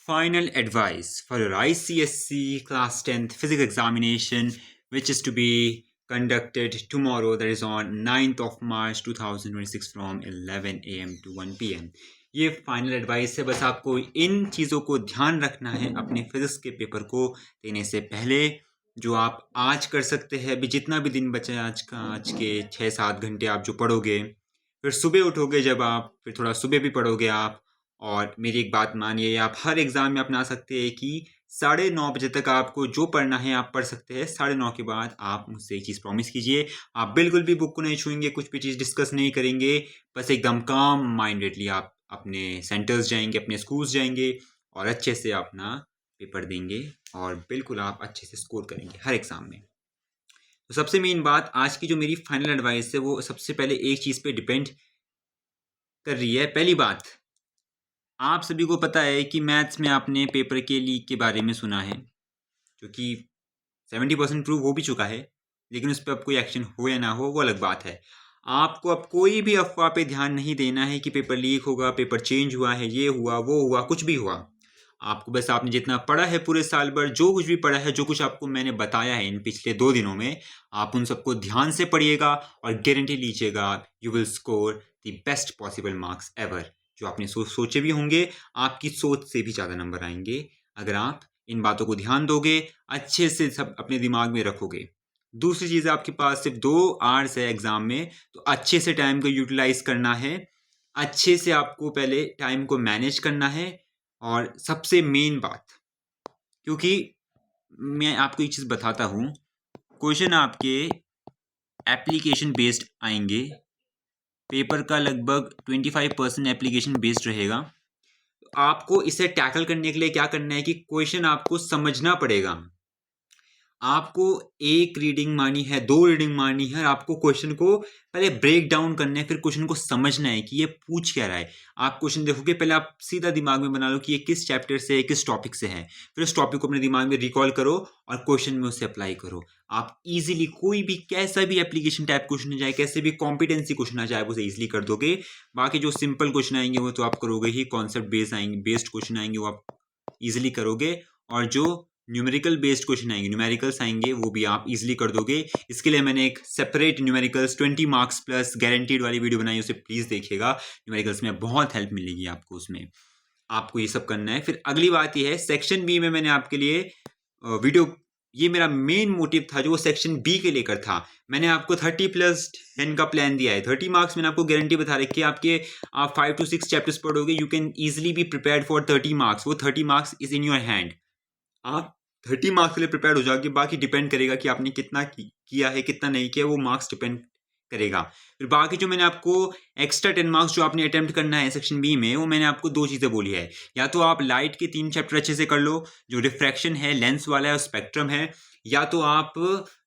Final advice for your ICSC class 10th physics examination, which is to be conducted tomorrow, that is on 9th of March 2026 from 11 AM to 1 PM. ये final advice है। बस आपको इन चीज़ों को ध्यान रखना है अपने फिजिक्स के पेपर को देने से पहले, जो आप आज कर सकते हैं। अभी जितना भी दिन बचा है आज के 6-7 घंटे आप जो पढ़ोगे, फिर सुबह उठोगे जब आप, फिर थोड़ा सुबह भी पढ़ोगे आप। और मेरी एक बात मानिए, आप हर एग्ज़ाम में अपना सकते हैं कि 9:30 बजे तक आपको जो पढ़ना है आप पढ़ सकते हैं। 9:30 के बाद आप मुझसे एक चीज़ प्रॉमिस कीजिए, आप बिल्कुल भी बुक को नहीं छूएंगे, कुछ भी चीज़ डिस्कस नहीं करेंगे। बस एकदम काम माइंडेडली आप अपने सेंटर्स जाएंगे, अपने स्कूल्स जाएंगे और अच्छे से अपना पेपर देंगे और बिल्कुल आप अच्छे से स्कोर करेंगे हर एग्ज़ाम में। तो सबसे मेन बात आज की जो मेरी फाइनल एडवाइस है वो सबसे पहले एक चीज़ पे डिपेंड कर रही है। पहली बात, आप सभी को पता है कि मैथ्स में आपने पेपर के लीक के बारे में सुना है, जो कि 70% प्रूव हो भी चुका है, लेकिन उस पर अब कोई एक्शन हो या ना हो वो अलग बात है। आपको अब कोई भी अफवाह पे ध्यान नहीं देना है कि पेपर लीक होगा, पेपर चेंज हुआ है, ये हुआ वो हुआ, कुछ भी हुआ। आपको बस आपने जितना पढ़ा है पूरे साल भर, जो कुछ भी पढ़ा है, जो कुछ आपको मैंने बताया है इन पिछले 2 दिनों में, आप उन सबको ध्यान से पढ़िएगा और गारंटी लीजिएगा you will score the best possible marks ever. जो आपने सोचे भी होंगे, आपकी सोच से भी ज़्यादा नंबर आएंगे अगर आप इन बातों को ध्यान दोगे, अच्छे से सब अपने दिमाग में रखोगे। दूसरी चीज़, आपके पास सिर्फ 2 आवर्स है एग्ज़ाम में, तो अच्छे से टाइम को यूटिलाइज करना है। अच्छे से आपको पहले टाइम को मैनेज करना है। और सबसे मेन बात, क्योंकि मैं आपको एक चीज़ बताता हूँ, क्वेश्चन आपके एप्लीकेशन बेस्ड आएंगे। पेपर का लगभग 25% एप्लीकेशन बेस्ड रहेगा। तो आपको इसे टैकल करने के लिए क्या करना है कि क्वेश्चन आपको समझना पड़ेगा। आपको एक रीडिंग मारनी है, 2 रीडिंग मारनी है और आपको क्वेश्चन को पहले ब्रेक डाउन करना है, फिर क्वेश्चन को समझना है कि ये पूछ क्या रहा है। आप क्वेश्चन देखोगे, पहले आप सीधा दिमाग में बना लो कि ये किस चैप्टर से है, किस टॉपिक से है। फिर उस टॉपिक को अपने दिमाग में रिकॉल करो और क्वेश्चन में उसे अप्लाई करो। आप इजीली कोई भी कैसा भी एप्लीकेशन टाइप क्वेश्चन आ जाए, कैसे भी कॉम्पिटेंसी क्वेश्चन आ जाए, आप उसे ईजिली कर दोगे। बाकी जो सिंपल क्वेश्चन आएंगे वो तो आप करोगे ही, कॉन्सेप्ट बेस्ड क्वेश्चन आएंगे वो आप ईजिली करोगे। और जो न्यूमेरिकल बेस्ड क्वेश्चन आएंगे, न्यूमेरिकल्स आएंगे, वो भी आप इजीली कर दोगे। इसके लिए मैंने एक separate numericals 20 marks plus guaranteed वाली वीडियो बनाई, उसे प्लीज़ देखिएगा। न्यूमेरिकल्स में बहुत हेल्प मिलेगी आपको उसमें। आपको ये सब करना है। फिर अगली बात ये है, सेक्शन बी में मैंने आपके लिए वीडियो, ये मेरा मेन मोटिव था जो सेक्शन बी के लेकर था। मैंने आपको 30+10 का प्लान दिया है। 30 मार्क्स मैंने आपको गारंटी बता रखी है, आपके आप 5 to 6 चैप्टर्स पढ़ोगे, you can easily be prepared for 30 marks. वो 30 marks is in your hand. आप 30 मार्क्स के लिए प्रिपेयर हो जाओगे। बाकी डिपेंड करेगा कि आपने कितना किया है, कितना नहीं किया, वो मार्क्स डिपेंड करेगा। फिर बाकी जो मैंने आपको एक्स्ट्रा 10 मार्क्स जो आपने अटेम्प्ट करना है सेक्शन बी में, वो मैंने आपको 2 चीज़ें बोली है। या तो आप लाइट के 3 चैप्टर अच्छे से कर लो, जो रिफ्रैक्शन है, लेंस वाला है और स्पेक्ट्रम है। या तो आप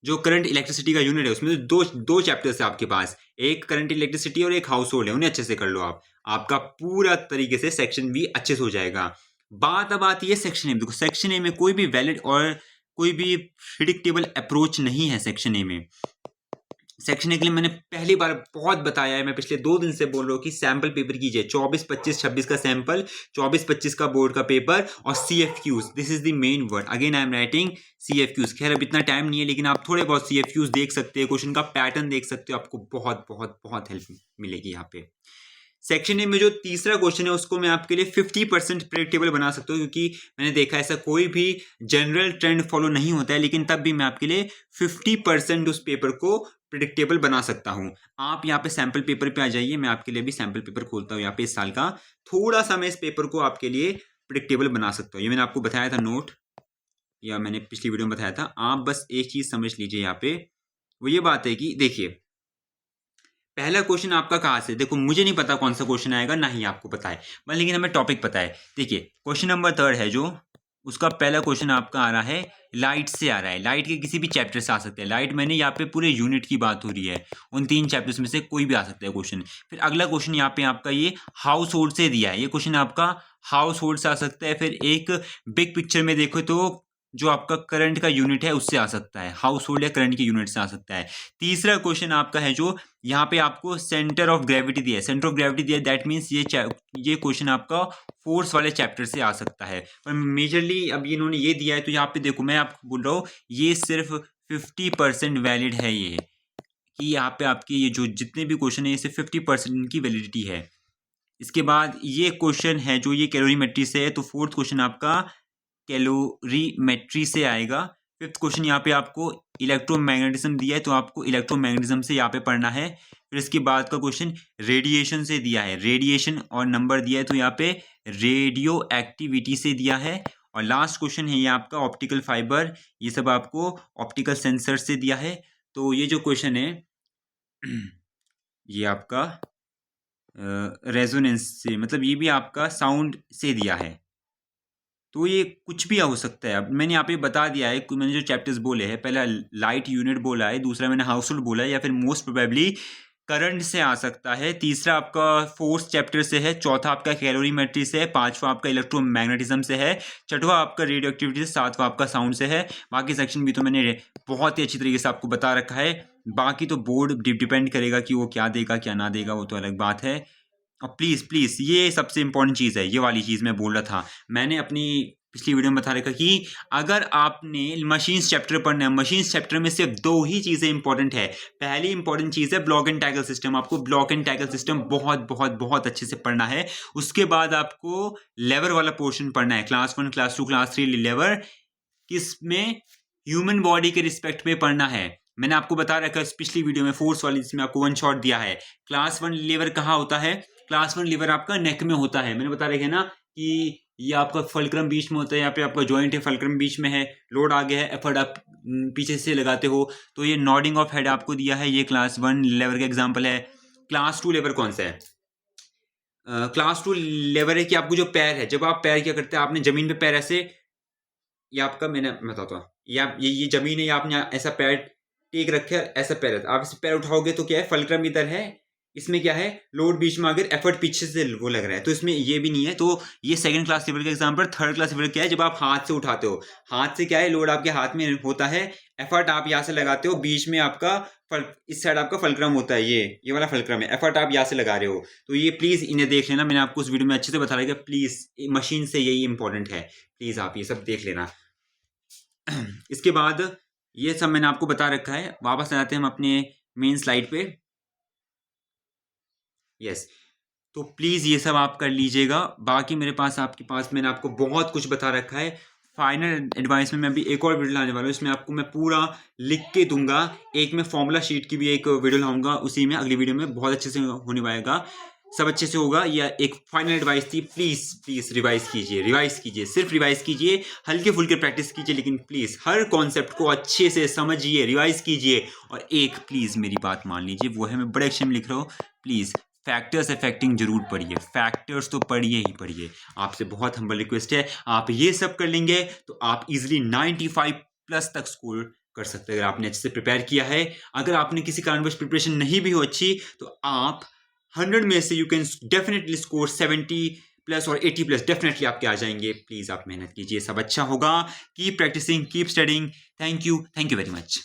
जो करंट इलेक्ट्रिसिटी का यूनिट है उसमें दो चैप्टर्स है आपके पास, एक करंट इलेक्ट्रिसिटी और एक हाउस होल्ड है, उन्हें अच्छे से कर लो आप। आपका पूरा तरीके से सेक्शन बी अच्छे से हो जाएगा। बात अब आती है सेक्शन ए में। देखो, सेक्शन ए में कोई भी वैलिड और कोई भी प्रिडिक्टेबल अप्रोच नहीं है सेक्शन ए में। सेक्शन ए के लिए मैंने पहली बार बहुत बताया है, मैं पिछले 2 दिन से बोल रहा हूँ कि सैंपल पेपर कीजिए। 24, 25, 26 का सैंपल, 24, 25 का बोर्ड का पेपर और CFQs, this is the main word. Again I am writing CFQs। खैर अब इतना टाइम नहीं है, लेकिन आप थोड़े बहुत CFQs देख सकते हैं, क्वेश्चन का पैटर्न देख सकते हो, आपको बहुत बहुत बहुत हेल्प मिलेगी यहाँ पे। सेक्शन ए में जो तीसरा क्वेश्चन है उसको मैं आपके लिए 50% प्रेडिक्टेबल बना सकता हूँ, क्योंकि मैंने देखा ऐसा कोई भी जनरल ट्रेंड फॉलो नहीं होता है, लेकिन तब भी मैं आपके लिए 50% उस पेपर को प्रेडिक्टेबल बना सकता हूँ। आप यहाँ पे सैंपल पेपर पे आ जाइए, मैं आपके लिए भी सैंपल पेपर खोलता हूँ यहाँ पे इस साल का। थोड़ा सा मैं इस पेपर को आपके लिए प्रेडिक्टेबल बना सकता हूँ। ये मैंने आपको बताया था नोट, या मैंने पिछली वीडियो में बताया था। आप बस एक चीज़ समझ लीजिए यहाँ पे, वो ये बात है कि देखिए, पहला क्वेश्चन आपका कहाँ से, देखो मुझे नहीं पता कौन सा क्वेश्चन आएगा, ना ही आपको पता है, लेकिन हमें टॉपिक पता है। देखिए क्वेश्चन नंबर 3 है जो, उसका पहला क्वेश्चन आपका आ रहा है लाइट से आ रहा है। लाइट के किसी भी चैप्टर से आ सकते हैं। लाइट मैंने यहाँ पे पूरे यूनिट की बात हो रही है, उन 3 चैप्टर्स में से कोई भी आ सकता है क्वेश्चन। फिर अगला क्वेश्चन यहाँ पे आपका ये हाउस होल्ड से दिया है, ये क्वेश्चन आपका हाउस होल्ड से आ सकता है। फिर एक बिग पिक्चर में देखो तो जो आपका करंट का यूनिट है उससे आ सकता है, हाउस होल्ड या करंट के यूनिट से आ सकता है। तीसरा क्वेश्चन आपका है जो यहाँ पे आपको सेंटर ऑफ ग्रेविटी दिया है, सेंटर ऑफ ग्रेविटी दिया है, दैट मीन्स ये क्वेश्चन आपका फोर्स वाले चैप्टर से आ सकता है। पर मेजरली अब इन्होंने ये दिया है तो यहाँ पे देखो मैं आपको बोल रहा हूँ ये सिर्फ 50% वैलिड है, ये कि यहाँ पे आपके ये जो जितने भी क्वेश्चन है ये सिर्फ 50% इनकी वैलिडिटी है। इसके बाद ये क्वेश्चन है जो ये कैलोरीमेट्री से है, तो फोर्थ क्वेश्चन आपका कैलोरीमेट्री से आएगा। फिफ्थ क्वेश्चन यहाँ पे आपको इलेक्ट्रोमैग्नेटिज्म दिया है तो आपको इलेक्ट्रोमैग्नेटिज्म से यहाँ पे पढ़ना है। फिर इसके बाद का क्वेश्चन रेडिएशन से दिया है, रेडिएशन और नंबर दिया है तो यहाँ पे रेडियो एक्टिविटी से दिया है। और लास्ट क्वेश्चन है ये आपका ऑप्टिकल फाइबर, ये सब आपको ऑप्टिकल सेंसर से दिया है। तो ये जो क्वेश्चन है ये आपका रेजोनेंस से, मतलब ये भी आपका साउंड से दिया है। तो ये कुछ भी हो सकता है। अब मैंने यहाँ पे बता दिया है, मैंने जो चैप्टर्स बोले हैं, पहला लाइट यूनिट बोला है, दूसरा मैंने हाउस होल्ड बोला है, या फिर मोस्ट प्रोबेबली करंट से आ सकता है, तीसरा आपका फोर्थ चैप्टर से है, चौथा आपका कैलोरीमेट्री से है, पांचवा आपका इलेक्ट्रोमैग्नेटिज्म से है, छठवां आपका रेडियो एक्टिविटी से, सातवां आपका साउंड से है। बाकी सेक्शन भी तो मैंने बहुत ही अच्छी तरीके से आपको बता रखा है। बाकी तो बोर्ड डिपेंड करेगा कि वो क्या देगा क्या ना देगा, वो तो अलग बात है। और प्लीज़ प्लीज़ ये सबसे इंपॉर्टेंट चीज़ है, ये वाली चीज़ मैं बोल रहा था। मैंने अपनी पिछली वीडियो में बता रखा कि अगर आपने मशीन्स चैप्टर पढ़ना है, मशीन्स चैप्टर में सिर्फ 2 ही चीज़ें इंपॉर्टेंट है। पहली इंपॉर्टेंट चीज़ है ब्लॉक एंड टैकल सिस्टम, आपको ब्लॉक एंड टैकल सिस्टम बहुत बहुत बहुत अच्छे से पढ़ना है। उसके बाद आपको लेवर वाला पोर्शन पढ़ना है, क्लास 1 क्लास 2 क्लास 3 लेवर, किसमें ह्यूमन बॉडी के रिस्पेक्ट में पढ़ना है। मैंने आपको बता रखा है पिछली वीडियो में फोर्स वाली, जिसमें आपको 1 शॉट दिया है। क्लास 1 लीवर कहाँ होता है, क्लास 1 लीवर आपका नेक में होता है। मैंने बता रखा है ना कि ये आपका फल्क्रम बीच में होता है, यहाँ पे आपका जॉइंट है, फल्क्रम बीच में है, लोड आगे है, एफर्ट आप पीछे से लगाते हो, तो ये नॉडिंग ऑफ हेड आपको दिया है, ये क्लास 1 लेवर का एग्जाम्पल है। क्लास 2 लेवर कौन सा है, क्लास 2 लेवर है कि आपको जो पैर है, जब आप पैर क्या करते हैं, आपने जमीन पे पैर ऐसे, ये आपका मैंने बताता हूँ, ये जमीन है, आपने ऐसा पैर टेक रखे, ऐसा पैर है, आप इस पैर उठाओगे तो क्या है, फल्क्रम इधर है, इसमें क्या है, लोड बीच में अगर एफर्ट पीछे से वो लग रहा है, तो इसमें ये भी नहीं है। तो ये सेकंड क्लास लेवल का एग्जांपल। थर्ड क्लास लेवल क्या है, जब आप हाथ से उठाते हो, हाथ से क्या है, लोड आपके हाथ में होता है, एफर्ट आप यहाँ से लगाते हो, बीच में आपका इस साइड आपका फल्क्रम होता है, ये वाला फल्क्रम है, एफर्ट आप यहाँ से लगा रहे हो। तो ये प्लीज इन्हें देख लेना, मैंने आपको उस वीडियो में अच्छे से बता रहा है, प्लीज मशीन से यही इंपॉर्टेंट है, प्लीज आप ये सब देख लेना। इसके बाद ये सब मैंने आपको बता रखा है। वापस आते हैं हम अपने मेन स्लाइड पे। यस, तो प्लीज़ ये सब आप कर लीजिएगा। बाकी मेरे पास आपके पास मैंने आपको बहुत कुछ बता रखा है। फाइनल एडवाइस में मैं अभी एक और वीडियो लाने वाला हूँ, इसमें आपको मैं पूरा लिख के दूंगा। एक मैं फॉर्मूला शीट की भी एक वीडियो लाऊंगा, उसी में अगली वीडियो में बहुत अच्छे से होने वाला, सब अच्छे से होगा। या एक फाइनल एडवाइस थी, प्लीज़ प्लीज़ रिवाइज कीजिए, सिर्फ रिवाइज कीजिए, हल्के फुल्के प्रैक्टिस कीजिए, लेकिन प्लीज़ हर कॉन्सेप्ट को अच्छे से समझिए, रिवाइज कीजिए। और एक प्लीज़ मेरी बात मान लीजिए, वो है मैं बड़े अक्षर में लिख रहा हूँ, प्लीज़ फैक्टर्स अफेक्टिंग जरूर पढ़िए, फैक्टर्स तो पढ़िए ही पढ़िए। आपसे बहुत हम्बल रिक्वेस्ट है, आप ये सब कर लेंगे तो आप इजिली 95+ तक स्कोर कर सकते हैं, अगर आपने अच्छे से प्रिपेयर किया है। अगर आपने किसी कारणवश प्रिपरेशन नहीं भी हो अच्छी, तो आप 100 में से यू कैन डेफिनेटली स्कोर 70+ और 80+ डेफिनेटली आपके आ जाएंगे। प्लीज़ आप मेहनत कीजिए, सब अच्छा होगा। Keep practising, keep studying. Thank you very much.